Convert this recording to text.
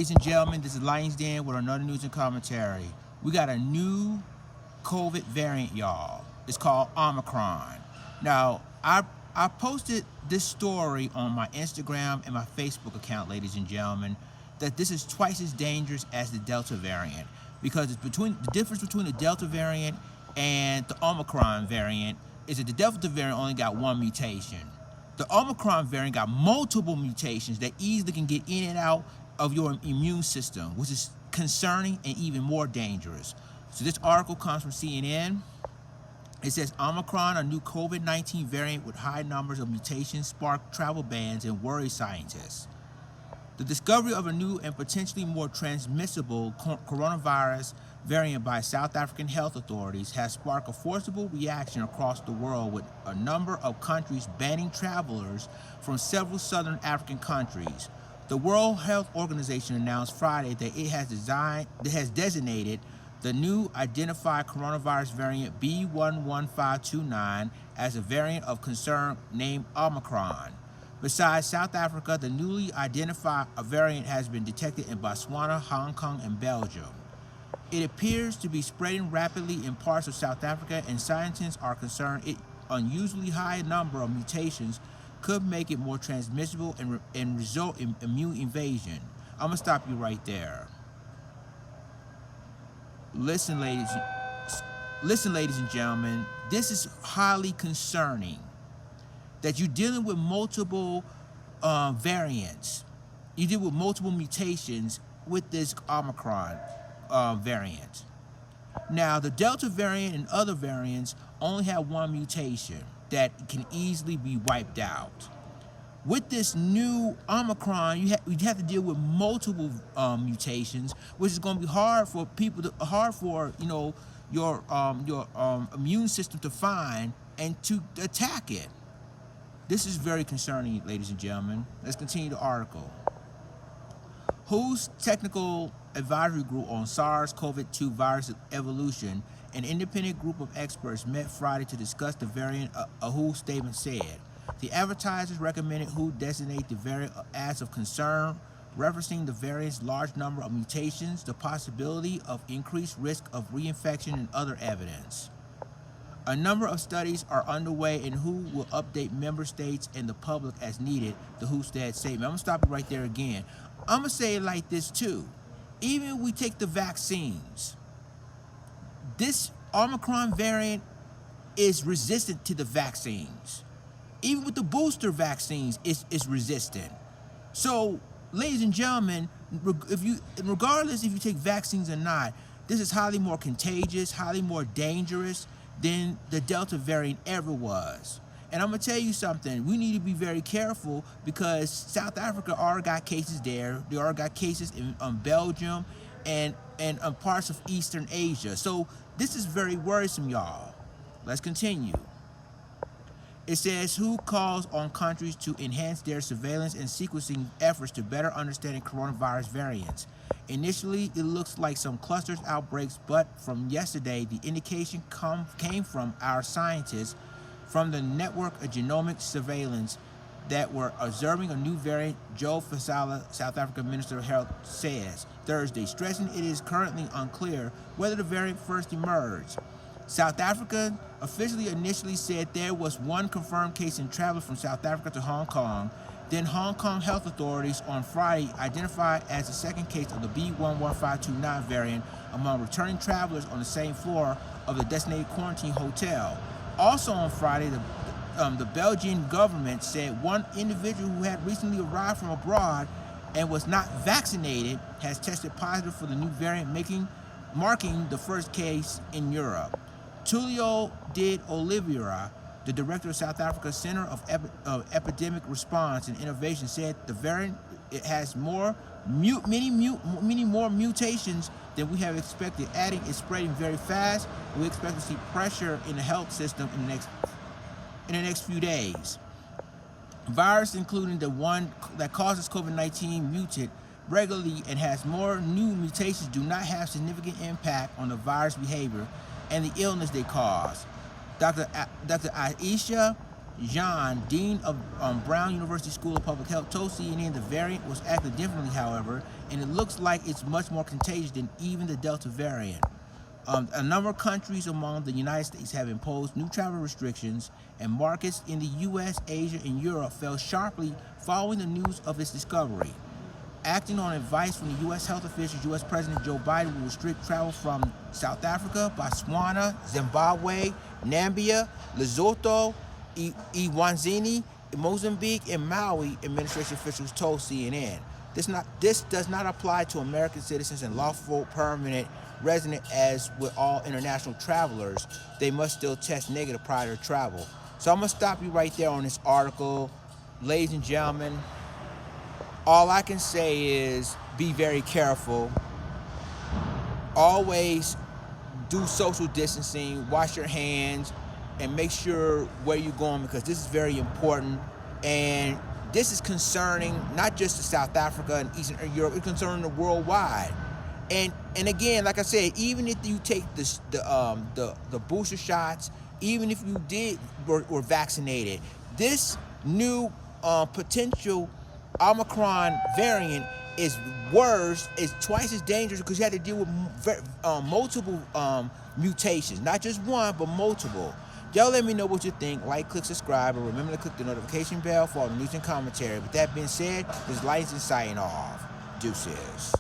Ladies and gentlemen, this is Lions Den with another news and commentary. We got a new COVID variant, y'all. It's called Omicron. Now, I posted this story on my Instagram and my Facebook account, ladies and gentlemen, that this is twice as dangerous as the Delta variant because it's the difference between the Delta variant and the Omicron variant is that the Delta variant only got one mutation. The Omicron variant got multiple mutations that easily can get in and out of your immune system, which is concerning and even more dangerous. So this article comes from CNN. It says Omicron, a new COVID-19 variant with high numbers of mutations, sparked travel bans and worry scientists. The discovery of a new and potentially more transmissible coronavirus variant by South African health authorities has sparked a forcible reaction across the world, with a number of countries banning travelers from several southern African countries. The World Health Organization announced Friday that it has designated the new identified coronavirus variant B.1.1.529 as a variant of concern named Omicron. Besides South Africa, the newly identified variant has been detected in Botswana, Hong Kong, and Belgium. It appears to be spreading rapidly in parts of South Africa, and scientists are concerned its unusually high number of mutations could make it more transmissible and result in immune evasion. I'm going to stop you right there. Listen, ladies and gentlemen, this is highly concerning that you're dealing with multiple variants. You deal with multiple mutations with this Omicron variant. Now, the Delta variant and other variants only have one mutation that can easily be wiped out. With this new Omicron, you have to deal with multiple mutations, which is going to be hard for your immune system to find and to attack it. This is very concerning, ladies and gentlemen. Let's continue the article. WHO's Technical Advisory Group on SARS-CoV-2 virus evolution, an independent group of experts, met Friday to discuss the variant, a WHO statement said. The advertisers recommended WHO designate the variant as of concern, referencing the variant's large number of mutations, the possibility of increased risk of reinfection, and other evidence. A number of studies are underway, and WHO will update member states and the public as needed, the WHO said statement. I'm going to stop you right there again. I'm going to say it like this too. Even if we take the vaccines, this Omicron variant is resistant to the vaccines. Even with the booster vaccines, it's resistant. So, ladies and gentlemen, regardless if you take vaccines or not, this is highly more contagious, highly more dangerous than the Delta variant ever was. And I'm going to tell you something. We need to be very careful because South Africa already got cases there. They already got cases in Belgium and parts of Eastern Asia. So this is very worrisome, y'all. Let's continue. It says WHO calls on countries to enhance their surveillance and sequencing efforts to better understand coronavirus variants. Initially, it looks like some clusters outbreaks, but from yesterday, the indication came from our scientists from the network of genomic surveillance that were observing a new variant, Joe Fasala, South African Minister of Health, says Thursday, stressing it is currently unclear whether the variant first emerged. South Africa officially initially said there was one confirmed case in travel from South Africa to Hong Kong. Then Hong Kong health authorities on Friday identified as the second case of the B.1.1.529 variant among returning travelers on the same floor of the designated quarantine hotel. Also on Friday, the Belgian government said one individual who had recently arrived from abroad and was not vaccinated has tested positive for the new variant, marking the first case in Europe. Tulio de Oliveira, the director of South Africa's Center of Epidemic Response and Innovation, said the variant has many more mutations than we have expected, adding it's spreading very fast. We expect to see pressure in the health system in the next few days. Virus, including the one that causes COVID-19, mutate regularly and has more new mutations, do not have significant impact on the virus behavior and the illness they cause. Dr. Aisha Jean, Dean of Brown University School of Public Health, told CNN the variant was acting differently, however, and it looks like it's much more contagious than even the Delta variant. A number of countries among the United States have imposed new travel restrictions, and markets in the U.S., Asia, and Europe fell sharply following the news of its discovery. Acting on advice from the U.S. health officials, U.S. President Joe Biden will restrict travel from South Africa, Botswana, Zimbabwe, Namibia, Lesotho, Eswatini, Mozambique, and Maui, administration officials told CNN. This does not apply to American citizens and lawful permanent resident. As with all international travelers, they must still test negative prior to travel. So I'm going to stop you right there on this article. Ladies and gentlemen, all I can say is be very careful. Always do social distancing, wash your hands, and make sure where you're going, because this is very important. And this is concerning not just to South Africa and Eastern Europe, it's concerning the worldwide. And again, like I said, even if you take the booster shots, even if you were vaccinated, this new potential Omicron variant is worse, is twice as dangerous, because you have to deal with multiple mutations, not just one, but multiple. Y'all let me know what you think. Like, click, subscribe, and remember to click the notification bell for all the news and commentary. With that being said, this Lights and signing off. Deuces.